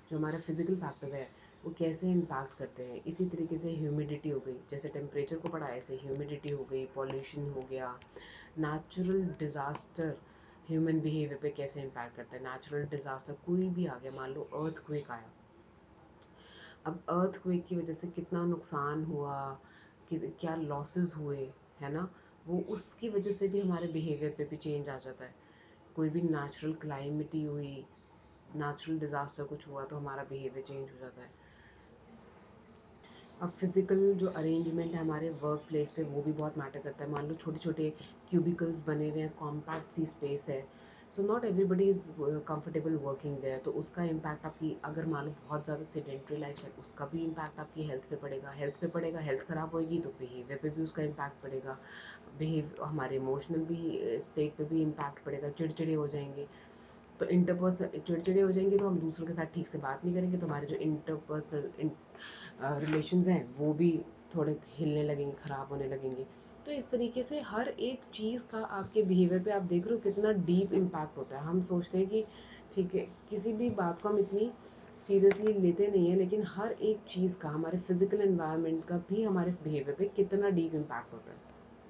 जो हमारा फिजिकल फैक्टर्स है वो कैसे इम्पैक्ट करते हैं। इसी तरीके से ह्यूमिडिटी हो गई, जैसे टेम्परेचर को पढ़ा ऐसे ह्यूमिडिटी हो गई, पॉल्यूशन हो गया, नेचुरल डिज़ास्टर ह्यूमन बिहेवियर पे कैसे इम्पैक्ट करता है। नेचुरल डिज़ास्टर कोई भी आ गया, मान लो अर्थक्वेक आया, अब अर्थक्वेक की वजह से कितना नुकसान हुआ, कि क्या लॉसेस हुए, है ना, वो उसकी वजह से भी हमारे बिहेवियर पे भी चेंज आ जाता है। कोई भी नेचुरल क्लाइमिटी हुई, नेचुरल डिज़ास्टर कुछ हुआ तो हमारा बिहेवियर चेंज हो जाता है। अब फिज़िकल जो अरेंजमेंट है हमारे वर्क प्लेस पे वो भी बहुत मैटर करता है। मान लो छोटे छोटे क्यूबिकल्स बने हुए हैं, कॉम्पैक्ट सी स्पेस है, so not everybody is comfortable working there, तो उसका इम्पैक्ट आपकी, अगर मान लो बहुत ज़्यादा सेडेंट्री लाइफ है उसका भी इम्पैक्ट आपकी हेल्थ पे पड़ेगा। हेल्थ पे पड़ेगा, हेल्थ ख़राब होएगी तो बिहेवियर पे भी उसका इम्पैक्ट पड़ेगा। हमारे इमोशनल भी स्टेट पे भी इम्पैक्ट पड़ेगा, चिड़चिड़े हो जाएंगे। तो इंटरपर्सनल चिड़चिड़े हो जाएंगे तो हम दूसरों के साथ ठीक से बात नहीं करेंगे, तो हमारे जो इंटरपर्सनल रिलेशंस हैं वो भी थोड़े हिलने लगेंगे, ख़राब होने लगेंगे। तो इस तरीके से हर एक चीज़ का आपके बिहेवियर पे आप देख रहे हो कितना डीप इम्पैक्ट होता है। हम सोचते हैं कि ठीक है, किसी भी बात को हम इतनी सीरियसली लेते नहीं हैं, लेकिन हर एक चीज़ का, हमारे फिजिकल एनवायरनमेंट का भी हमारे बिहेवियर पे कितना डीप इम्पैक्ट होता है।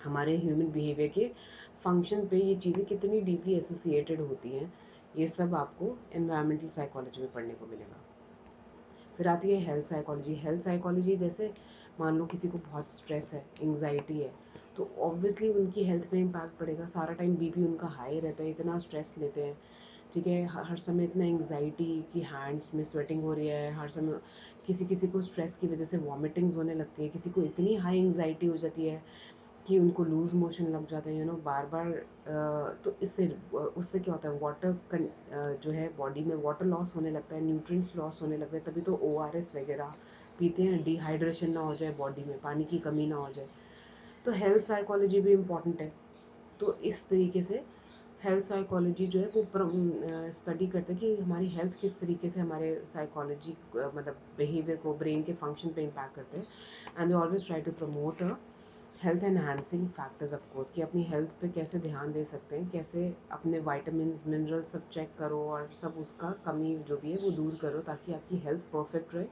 हमारे ह्यूमन बिहेवियर के फंक्शन पे ये चीज़ें कितनी डीपली एसोसिएटेड होती हैं, ये सब आपको एनवायरमेंटल साइकोलॉजी में पढ़ने को मिलेगा। फिर आती है हेल्थ साइकोलॉजी। हेल्थ साइकोलॉजी जैसे मान लो किसी को बहुत स्ट्रेस है, एंग्जाइटी है, तो ऑब्वियसली उनकी हेल्थ पे इम्पैक्ट पड़ेगा। सारा टाइम बीपी उनका हाई रहता है, इतना स्ट्रेस लेते हैं, ठीक है, हर समय इतना एंग्जाइटी कि हैंड्स में स्वेटिंग हो रही है हर समय। किसी किसी को स्ट्रेस की वजह से वॉमिटिंग्स होने लगती है, किसी को इतनी हाई एंग्जाइटी हो जाती है कि उनको लूज़ मोशन लग जाते हैं, बार बार। तो इससे उससे क्या होता है, जो है बॉडी में वाटर लॉस होने लगता है, न्यूट्रिएंट्स लॉस होने लगता है। तभी तो ORS वगैरह पीते हैं, डिहाइड्रेशन ना हो जाए, बॉडी में पानी की कमी ना हो जाए। तो हेल्थ साइकोलॉजी भी इम्पॉर्टेंट है। तो इस तरीके से हेल्थ साइकोलॉजी जो है वो स्टडी करते हैं कि हमारी हेल्थ किस तरीके से हमारे साइकोलॉजी मतलब बिहेवियर को, ब्रेन के फंक्शन पे इम्पैक्ट करते हैं। And they always try to promote health enhancing factors of course, कि अपनी हेल्थ पे कैसे ध्यान दे सकते हैं, कैसे अपने वाइटामिन मिनरल सब चेक करो और सब उसका कमी जो भी है वो दूर करो, ताकि आपकी हेल्थ परफेक्ट रहे।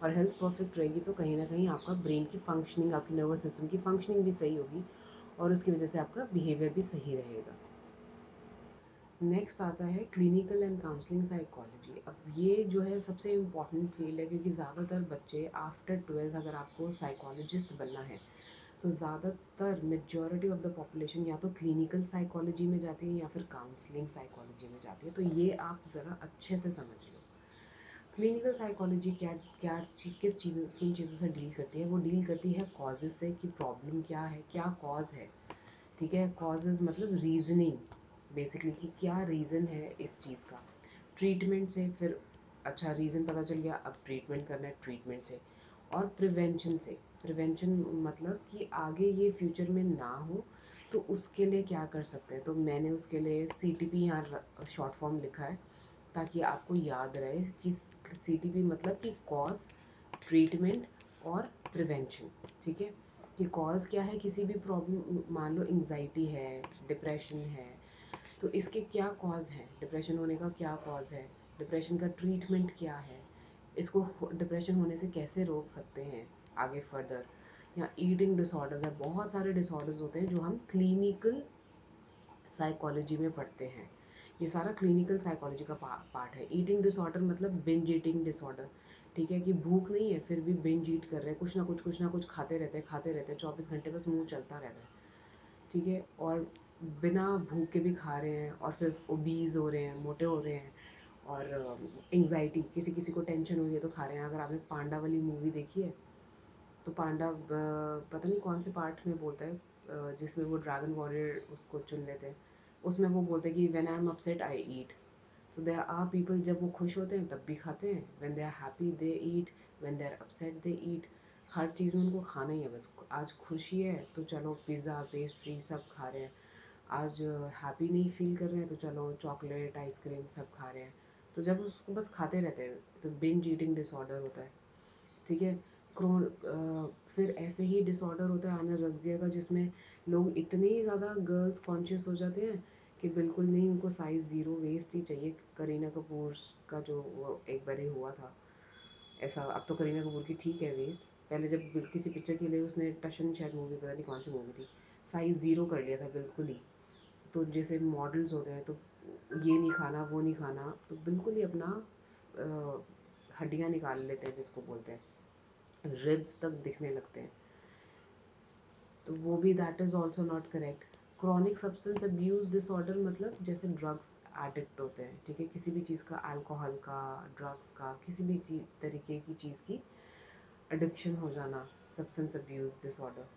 और हेल्थ परफेक्ट रहेगी तो कहीं ना कहीं आपका ब्रेन की फंक्शनिंग, आपकी नर्वस सिस्टम की फंक्शनिंग भी सही होगी, और उसकी वजह से आपका बिहेवियर भी सही रहेगा। नेक्स्ट आता है क्लिनिकल एंड काउंसलिंग साइकोलॉजी। अब ये जो है सबसे इम्पॉर्टेंट फील्ड है, क्योंकि ज़्यादातर बच्चे आफ्टर 12th अगर आपको साइकोलॉजिस्ट बनना है तो ज़्यादातर मेजॉरिटी ऑफ द पॉपुलेशन या तो क्लिनिकल साइकोलॉजी में जाती है या फिर काउंसलिंग साइकोलॉजी में जाती है। तो ये आप ज़रा अच्छे से समझ लो। क्लिनिकल साइकोलॉजी क्या क्या किस चीज़, किन चीज़ों से डील करती है, वो डील करती है कॉजेज़ से, कि प्रॉब्लम क्या है, क्या कॉज है, ठीक है। कॉजेज़ मतलब रीजनिंग बेसिकली, कि क्या रीज़न है इस चीज़ का। ट्रीटमेंट से फिर, अच्छा रीज़न पता चल गया, अब ट्रीटमेंट करना है, ट्रीटमेंट से। और प्रिवेंशन से, प्रिवेंशन मतलब कि आगे ये फ्यूचर में ना हो तो उसके लिए क्या कर सकते हैं। तो मैंने उसके लिए CTP यहाँ शॉर्ट फॉर्म लिखा है, ताकि आपको याद रहे कि CTP मतलब कि कॉज, ट्रीटमेंट और प्रिवेंशन, ठीक है। कि कॉज क्या है, किसी भी प्रॉब्लम, मान लो एंग्जाइटी है, डिप्रेशन है, तो इसके क्या कॉज हैं, डिप्रेशन होने का क्या कॉज है, डिप्रेशन का ट्रीटमेंट क्या है, इसको डिप्रेशन होने से कैसे रोक सकते हैं आगे फर्दर। या ईटिंग डिसऑर्डर्स है, बहुत सारे डिसऑर्डर्स होते हैं जो हम क्लिनिकल साइकोलॉजी में पढ़ते हैं। ये सारा क्लिनिकल साइकोलॉजी का पार्ट है। ईटिंग डिसऑर्डर मतलब बिंज ईटिंग डिसऑर्डर, ठीक है, कि भूख नहीं है फिर भी बिंज ईट कर रहे हैं, कुछ ना कुछ खाते रहते हैं, 24 घंटे बस मुंह चलता रहता है, ठीक है। और बिना भूख के भी खा रहे हैं, और फिर ओबीज हो रहे हैं, मोटे हो रहे हैं। और एंग्जाइटी, किसी किसी को टेंशन हो रही है तो खा रहे हैं। अगर आपने पांडा वाली मूवी देखी है तो पांडा पता नहीं कौन से पार्ट में बोलता है, जिसमें वो ड्रैगन वॉरियर उसको चुन लेते हैं, उसमें वो बोलते हैं कि when I am upset I eat. So there are people, जब वो खुश होते हैं तब भी खाते हैं, when they are happy they eat, when they are upset they eat. हर चीज़ में उनको खाना ही है बस। आज खुशी है तो चलो पिज़्ज़ा, पेस्ट्री सब खा रहे हैं। आज हैप्पी नहीं फील कर रहे हैं तो चलो चॉकलेट, आइसक्रीम सब खा रहे हैं। तो जब उसको बस खाते रहते हैं तो बिंज ईटिंग डिसऑर्डर होता है, ठीक है। फिर ऐसे ही डिसऑर्डर होता है एनोरेक्सिया का, जिसमें लोग इतने ज़्यादा गर्ल्स कॉन्शियस हो जाते हैं कि बिल्कुल नहीं, उनको साइज़ ज़ीरो वेस्ट ही चाहिए। करीना कपूर का जो वो एक बार ही हुआ था ऐसा, अब तो करीना कपूर की ठीक है वेस्ट, पहले जब किसी पिक्चर के लिए उसने टशन, शायद मूवी, पता नहीं कौन सी मूवी थी, साइज़ ज़ीरो कर लिया था बिल्कुल ही। तो जैसे मॉडल्स होते हैं तो ये नहीं खाना वो नहीं खाना, तो बिल्कुल ही अपना हड्डियाँ निकाल लेते हैं जिसको बोलते हैं, रिब्स तक दिखने लगते हैं। तो वो भी that is also not correct. Chronic substance abuse disorder मतलब जैसे ड्रग्स एडिक्ट होते हैं, ठीक है, किसी भी चीज़ का, अल्कोहल का, ड्रग्स का, किसी भी चीज़ तरीके की चीज़ की एडिक्शन हो जाना, सब्सटेंस अब्यूज़ डिसऑर्डर।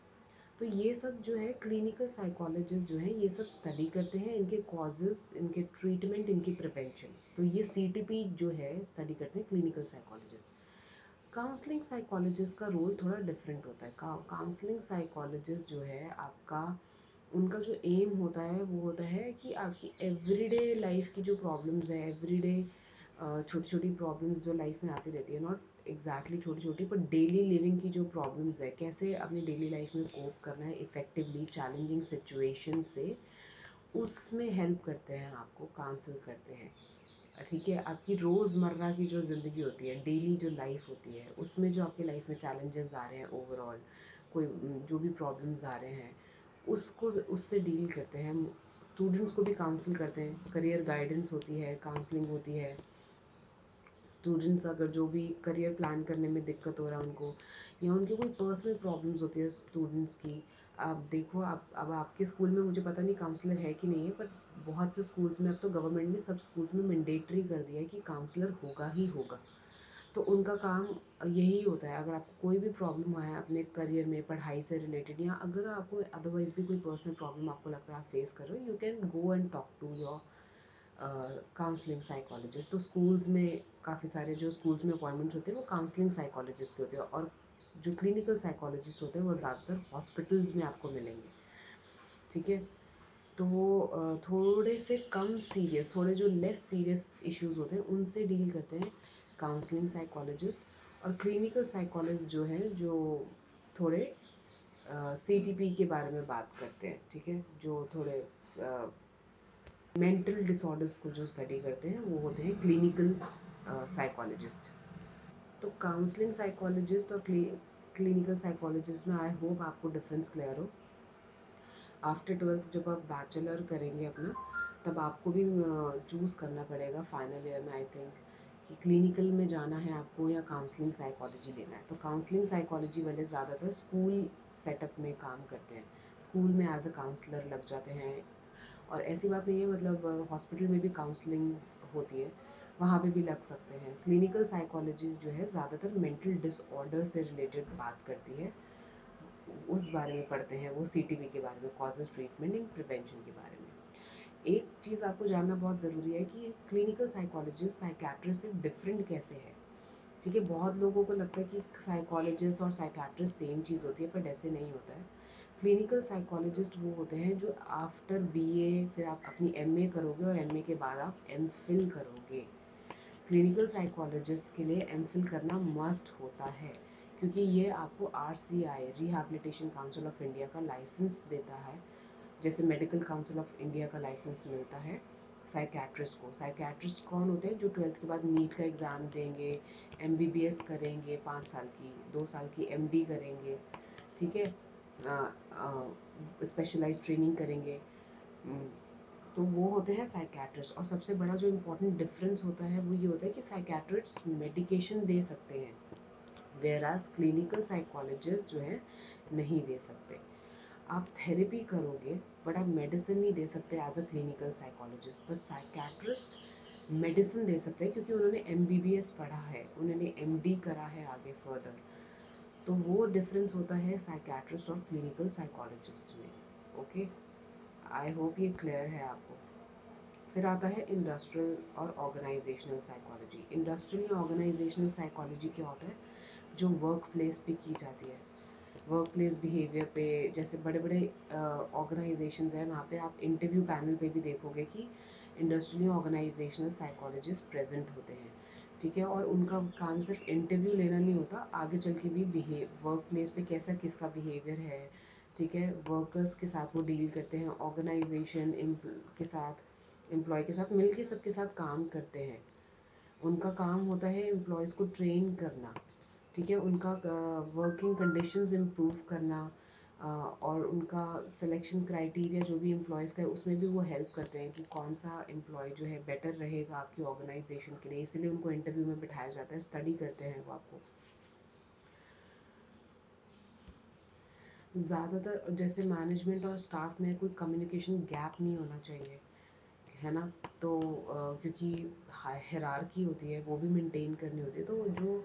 तो ये सब जो है क्लिनिकल साइकोलॉजिस्ट जो है ये सब स्टडी करते हैं, इनके कॉजेज़, इनके ट्रीटमेंट, इनकी प्रिवेंशन। तो ये सीटीपी जो है स्टडी करते हैं क्लिनिकल साइकोलॉजिस्ट। काउंसलिंग साइकोलॉजिस्ट का रोल थोड़ा डिफरेंट होता है। काउंसलिंग साइकोलॉजिस्ट जो है आपका, उनका जो एम होता है वो होता है कि आपकी एवरीडे लाइफ की जो प्रॉब्लम्स है, एवरीडे छोटी छोटी प्रॉब्लम्स जो लाइफ में आती रहती है, नॉट एग्जैक्टली छोटी छोटी, पर डेली लिविंग की जो प्रॉब्लम्स है, कैसे अपनी डेली लाइफ में कोप करना है इफ़ेक्टिवली चैलेंजिंग सिचुएशन से, उसमें हेल्प करते हैं, आपको काउंसिल करते हैं। ठीक है, आपकी रोज़मर्रा की जो ज़िंदगी होती है, डेली जो लाइफ होती है, उसमें जो आपके लाइफ में चैलेंजेस आ रहे हैं, ओवरऑल कोई जो भी प्रॉब्लम्स आ रहे हैं, उसको उससे डील करते हैं। स्टूडेंट्स को भी काउंसिल करते हैं, करियर गाइडेंस होती है, काउंसलिंग होती है। स्टूडेंट्स अगर जो भी करियर प्लान करने में दिक्कत हो रहा है उनको, या उनकी कोई पर्सनल प्रॉब्लम्स होती है स्टूडेंट्स की, आप देखो, आप अब आपके स्कूल में मुझे पता नहीं काउंसलर है कि नहीं है, पर बहुत से स्कूल्स में अब तो गवर्नमेंट ने सब स्कूल्स में मैंडेटरी कर दिया है कि काउंसलर होगा ही होगा। तो उनका काम यही होता है, अगर आपको कोई भी प्रॉब्लम आया अपने करियर में, पढ़ाई से रिलेटेड, या अगर आपको अदरवाइज भी कोई पर्सनल प्रॉब्लम आपको लगता है आप फेस कर रहे हो, you can go and talk to your counselling psychologist. तो स्कूल्स में काफ़ी सारे जो स्कूल्स में अपॉइंटमेंट्स होते हैं वो काउंसलिंग साइकोलॉजिस्ट के होते हैं, और जो क्लिनिकल साइकोलॉजिस्ट होते हैं वो ज़्यादातर हॉस्पिटल्स में आपको मिलेंगे। ठीक है, तो वो थोड़े से कम सीरियस, थोड़े जो लेस सीरियस इश्यूज होते हैं उनसे डील करते हैं काउंसलिंग साइकोलॉजिस्ट। और क्लिनिकल साइकोलॉजिस्ट जो है, जो थोड़े सीटीपी के बारे में बात करते हैं, ठीक है, जो थोड़े मेंटल डिसऑर्डर्स को जो स्टडी करते हैं वो होते हैं क्लिनिकल साइकोलॉजिस्ट। तो काउंसलिंग साइकोलॉजिस्ट और क्लिनिकल साइकोलॉजिस्ट में आई होप आपको डिफरेंस क्लियर हो। आफ्टर ट्वेल्थ जब आप बैचलर करेंगे अपना, तब आपको भी चूज़ करना पड़ेगा फाइनल ईयर में, आई थिंक, कि क्लिनिकल में जाना है आपको या काउंसलिंग साइकोलॉजी लेना है। तो काउंसलिंग साइकोलॉजी वाले ज़्यादातर स्कूल सेटअप में काम करते हैं, स्कूल में एज अ काउंसलर लग जाते हैं। और ऐसी बात नहीं है, मतलब हॉस्पिटल में भी काउंसलिंग होती है, वहाँ पे भी लग सकते हैं। क्लिनिकल साइकोलॉजिस्ट जो है ज़्यादातर मेंटल डिसऑर्डर से रिलेटेड बात करती है, उस बारे में पढ़ते हैं वो, सीटीबी के बारे में, कॉजेज, ट्रीटमेंट एंड प्रिवेंशन के बारे में। एक चीज़ आपको जानना बहुत ज़रूरी है कि क्लिनिकल साइकोलॉजिस्ट साइकेट्रिस्ट से डिफरेंट कैसे है। ठीक है, बहुत लोगों को लगता है कि साइकोलॉजिस्ट और साइकेट्रिस्ट सेम चीज़ होती है, बट ऐसे नहीं होता है। क्लिनिकल साइकोलॉजिस्ट वो होते हैं जो आफ्टर बीए फिर आप अपनी एमए करोगे, और एमए के बाद आप एमफिल करोगे। क्लिनिकल साइकोलॉजिस्ट के लिए एमफिल करना मस्ट होता है, क्योंकि ये आपको RCI, rehabilitation council of India का लाइसेंस देता है, जैसे मेडिकल काउंसिल ऑफ इंडिया का लाइसेंस मिलता है साइकेट्रिस्ट को। साइकेट्रिस्ट कौन होते हैं? जो ट्वेल्थ के बाद नीट का एग्ज़ाम देंगे, एमबीबीएस करेंगे 5 साल की, 2 साल की एमडी करेंगे, ठीक है, स्पेशलाइज्ड ट्रेनिंग करेंगे, तो वो होते हैं साइकेट्रिस्ट। और सबसे बड़ा जो इम्पोर्टेंट डिफरेंस होता है वो ये होता है कि साइकेट्रिस्ट मेडिकेशन दे सकते हैं, वेराज क्लिनिकल साइकोलॉजिस्ट जो है नहीं दे सकते। आप थेरेपी करोगे, बट आप मेडिसिन नहीं दे सकते as a clinical psychologist. But psychiatrist medicine दे सकते हैं, क्योंकि उन्होंने एमबीबीएस पढ़ा है, उन्होंने एमडी करा है आगे फर्दर। तो वो डिफरेंस होता है साइकेट्रिस्ट और क्लिनिकल साइकोलॉजिस्ट में। ओके, आई होप ये क्लियर है आपको। फिर आता है इंडस्ट्रियल और ऑर्गेनाइजेशनल साइकोलॉजी। इंडस्ट्रियल या ऑर्गेनाइजेशनल साइकोलॉजी क्या होता है? जो वर्क प्लेस पे की जाती है, वर्क प्लेस बिहेवियर पे। जैसे बड़े बड़े ऑर्गेनाइजेशंस हैं, वहाँ पे आप इंटरव्यू पैनल पे भी देखोगे कि इंडस्ट्रियल ऑर्गेनाइजेशनल साइकोलॉजिस्ट प्रेजेंट होते हैं, ठीक है। और उनका काम सिर्फ इंटरव्यू लेना नहीं होता, आगे चल के भी वर्क प्लेस पे कैसा किसका बिहेवियर है, ठीक है, वर्कर्स के साथ वो डील करते हैं, ऑर्गेनाइजेशन के साथ, एम्प्लॉय के साथ मिल के सबके साथ काम करते हैं। उनका काम होता है एम्प्लॉयज़ को ट्रेन करना, ठीक है, उनका वर्किंग कंडीशंस इम्प्रूव करना, और उनका सिलेक्शन क्राइटेरिया जो भी एम्प्लॉयज़ का है उसमें भी वो हेल्प करते हैं कि कौन सा एम्प्लॉय जो है बेटर रहेगा आपकी ऑर्गेनाइजेशन के लिए, इसीलिए उनको इंटरव्यू में बिठाया जाता है, स्टडी करते हैं वो आपको। ज़्यादातर जैसे मैनेजमेंट और स्टाफ में कोई कम्युनिकेशन गैप नहीं होना चाहिए, है ना। तो क्योंकि हायरार्की होती है वो भी मेंटेन करनी होती है, तो जो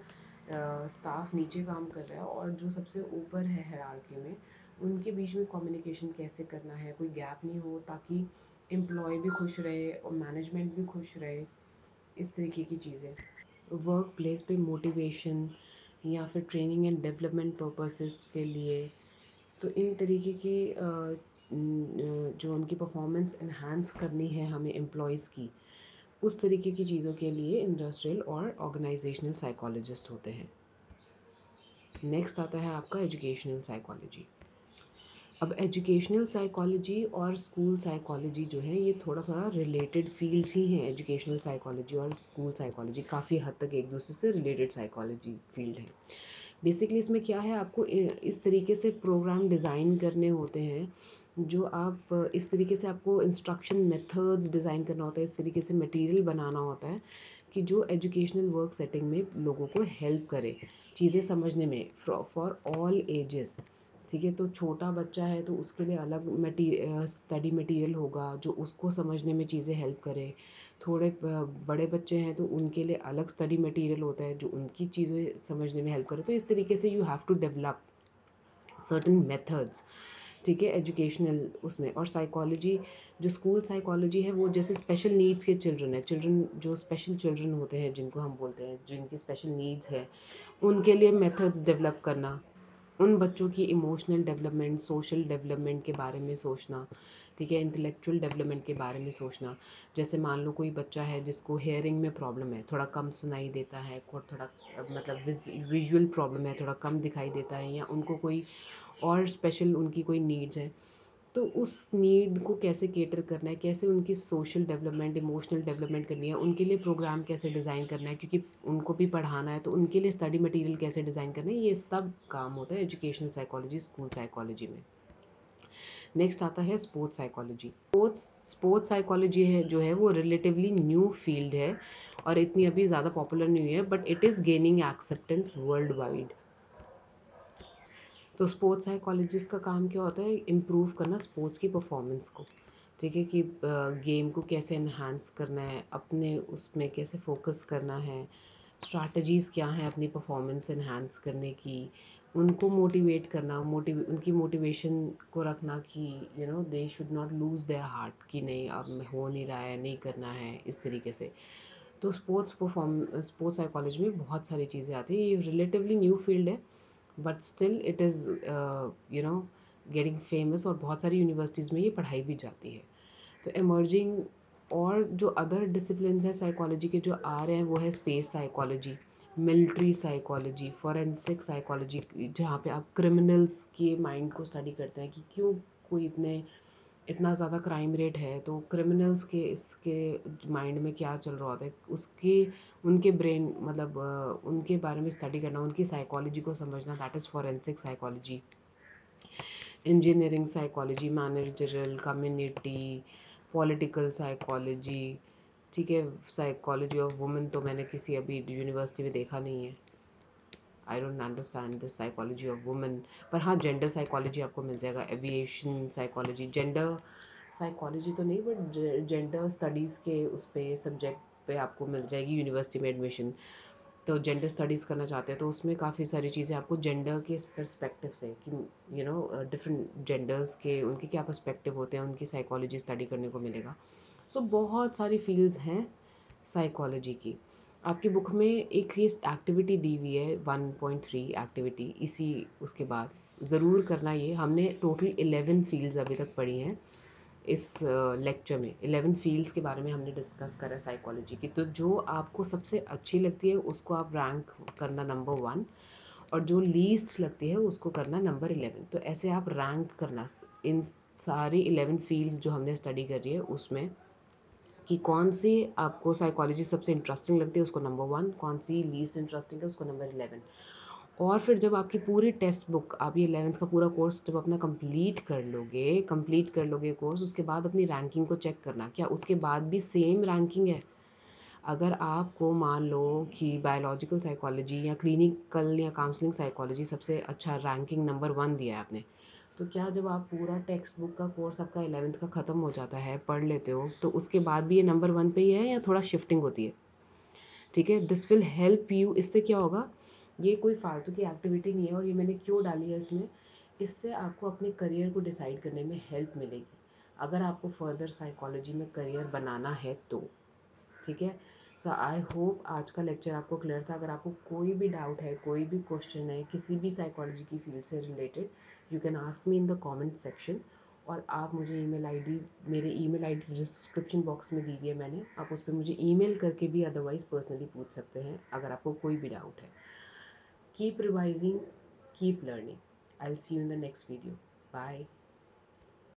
स्टाफ नीचे काम कर रहा है और जो सबसे ऊपर है हायरार्की में, उनके बीच में कम्युनिकेशन कैसे करना है, कोई गैप नहीं हो, ताकि एम्प्लॉय भी खुश रहे और मैनेजमेंट भी खुश रहे, इस तरीके की चीज़ें। वर्क प्लेस पे मोटिवेशन या फिर ट्रेनिंग एंड डेवलपमेंट पर्पसेस के लिए, तो इन तरीके की जो उनकी परफॉर्मेंस इन्हांस करनी है हमें एम्प्लॉयज़ की, उस तरीके की चीज़ों के लिए इंडस्ट्रियल और ऑर्गेनाइजेशनल साइकोलॉजिस्ट होते हैं। नेक्स्ट आता है आपका एजुकेशनल साइकोलॉजी। अब एजुकेशनल साइकोलॉजी और स्कूल साइकोलॉजी जो है, ये थोड़ा थोड़ा रिलेटेड फील्ड्स ही हैं। एजुकेशनल साइकोलॉजी और स्कूल साइकोलॉजी काफ़ी हद तक एक दूसरे से रिलेटेड साइकोलॉजी फील्ड है। बेसिकली इसमें क्या है, आपको इस तरीके से प्रोग्राम डिज़ाइन करने होते हैं, जो आप इस तरीके से आपको इंस्ट्रक्शन मेथड्स डिज़ाइन करना होता है, इस तरीके से मटेरियल बनाना होता है कि जो एजुकेशनल वर्क सेटिंग में लोगों को हेल्प करे चीज़ें समझने में, फॉर ऑल एजेस। ठीक है, तो छोटा बच्चा है तो उसके लिए अलग स्टडी मटेरियल होगा जो उसको समझने में चीज़ें हेल्प करे। थोड़े बड़े बच्चे हैं तो उनके लिए अलग स्टडी मटेरियल होता है जो उनकी चीज़ें समझने में हेल्प करे। तो इस तरीके से you have to develop certain methods, ठीक है, एजुकेशनल उसमें। और साइकोलॉजी, जो स्कूल साइकोलॉजी है, वो जैसे स्पेशल नीड्स के चिल्ड्रन है, चिल्ड्रन जो स्पेशल चिल्ड्रन होते हैं जिनको हम बोलते हैं, जिनकी स्पेशल नीड्स है, उनके लिए मेथड्स डेवलप करना, उन बच्चों की इमोशनल डेवलपमेंट, सोशल डेवलपमेंट के बारे में सोचना, ठीक है, इंटेलेक्चुअल डेवलपमेंट के बारे में सोचना। जैसे मान लो कोई बच्चा है जिसको हेयरिंग में प्रॉब्लम है, थोड़ा कम सुनाई देता है, और थोड़ा मतलब विजुअल प्रॉब्लम है, थोड़ा कम दिखाई देता है, या उनको कोई और स्पेशल उनकी कोई नीड्स है, तो उस नीड को कैसे केटर करना है, कैसे उनकी सोशल डेवलपमेंट, इमोशनल डेवलपमेंट करनी है, उनके लिए प्रोग्राम कैसे डिज़ाइन करना है, क्योंकि उनको भी पढ़ाना है, तो उनके लिए स्टडी मटेरियल कैसे डिज़ाइन करना है, ये सब काम होता है एजुकेशनल साइकोलॉजी, स्कूल साइकोलॉजी में। नेक्स्ट आता है स्पोर्ट्स साइकोलॉजी। स्पोर्ट्स साइकोलॉजी है जो है, वो रिलेटिवली न्यू फील्ड है और इतनी अभी ज़्यादा पॉपुलर नहीं हुई है, but it is gaining acceptance world wide. तो स्पोर्ट्स साइकोलॉजिस्ट का काम क्या होता है, इम्प्रूव करना स्पोर्ट्स की परफॉर्मेंस को, ठीक है, कि गेम को कैसे इन्हांस करना है, अपने उसमें कैसे फोकस करना है, स्ट्रैटेजीज़ क्या हैं अपनी परफॉर्मेंस इन्हांस करने की, उनको मोटिवेट करना, उनकी मोटिवेशन को रखना कि they should not lose their heart, कि नहीं अब हो नहीं रहा है, नहीं करना है, इस तरीके से। तो स्पोर्ट्स साइकोलॉजी में बहुत सारी चीज़ें आती हैं, ये रिलेटिवली न्यू फील्ड है, but still it is getting famous, और बहुत सारी यूनिवर्सिटीज़ में ये पढ़ाई भी जाती है। तो एमर्जिंग और जो अदर डिसिप्लिन्स हैं साइकोलॉजी के जो आ रहे हैं, वो है space psychology, military psychology, forensic psychology, जहाँ पे आप क्रिमिनल्स के माइंड को स्टडी करते हैं कि क्यों कोई इतना ज़्यादा क्राइम रेट है, तो क्रिमिनल्स के इसके माइंड में क्या चल रहा होता है, उसके उनके ब्रेन मतलब उनके बारे में स्टडी करना, उनकी साइकोलॉजी को समझना, that is forensic psychology. Engineering psychology, managerial, community, political psychology, ठीक है। साइकोलॉजी ऑफ वुमेन तो मैंने किसी अभी यूनिवर्सिटी में देखा नहीं है, I don't understand the psychology of women. पर हाँ, जेंडर साइकोलॉजी आपको मिल जाएगा, एविएशन साइकोलॉजी, जेंडर साइकोलॉजी तो नहीं, बट जेंडर स्टडीज़ के उस पे सब्जेक्ट पे आपको मिल जाएगी यूनिवर्सिटी में एडमिशन। तो जेंडर स्टडीज़ करना चाहते हैं तो उसमें काफ़ी सारी चीज़ें आपको जेंडर के पर्सपेक्टिव से, कि डिफरेंट जेंडर्स के उनके क्या पर्सपेक्टिव होते हैं, उनकी साइकोलॉजी स्टडी करने को मिलेगा। सो बहुत सारी फील्ड्स हैं साइकोलॉजी की। आपकी बुक में एक ये एक्टिविटी दी हुई है 1.3 एक्टिविटी, इसी उसके बाद ज़रूर करना। ये हमने टोटल 11 फील्ड्स अभी तक पढ़ी हैं इस लेक्चर में। 11 फील्ड्स के बारे में हमने डिस्कस करा साइकोलॉजी की, तो जो आपको सबसे अच्छी लगती है उसको आप रैंक करना नंबर 1, और जो लीस्ट लगती है उसको करना नंबर 11। तो ऐसे आप रैंक करना इन सारी 11 फील्ड्स जो हमने स्टडी करी है उसमें, कि कौन सी आपको साइकोलॉजी सबसे इंटरेस्टिंग लगती है उसको नंबर 1, कौन सी लीस्ट इंटरेस्टिंग है उसको नंबर 11। और फिर जब आपकी पूरी टेक्स्ट बुक, आप ये 11th का पूरा कोर्स जब अपना कंप्लीट कर लोगे कोर्स, उसके बाद अपनी रैंकिंग को चेक करना, क्या उसके बाद भी सेम रैंकिंग है। अगर आपको मान लो कि बायोलॉजिकल साइकोलॉजी या क्लिनिकल या काउंसलिंग साइकोलॉजी सबसे अच्छा रैंकिंग नंबर 1 दिया है आपने, तो क्या जब आप पूरा टेक्स्ट बुक का कोर्स आपका 11th का ख़त्म हो जाता है, पढ़ लेते हो, तो उसके बाद भी ये नंबर 1 पे ही है या थोड़ा शिफ्टिंग होती है? ठीक है, दिस विल हेल्प यू। इससे क्या होगा, ये कोई फालतू की एक्टिविटी नहीं है, और ये मैंने क्यों डाली है इसमें, इससे आपको अपने करियर को डिसाइड करने में हेल्प मिलेगी, अगर आपको फर्दर साइकोलॉजी में करियर बनाना है तो। ठीक है, सो आई होप आज का लेक्चर आपको क्लियर था। अगर आपको कोई भी डाउट है, कोई भी क्वेश्चन है किसी भी साइकोलॉजी की फील्ड से related, you can ask me in the comment section. और आप मुझे ईमेल आईडी, मेरे ईमेल आईडी डिस्क्रिप्शन बॉक्स में दी हुई है मैंने, आप उस पर मुझे ईमेल करके भी अदरवाइज़ पर्सनली पूछ सकते हैं अगर आपको कोई भी डाउट है। Keep revising, keep learning. I will see you in the next video. Bye.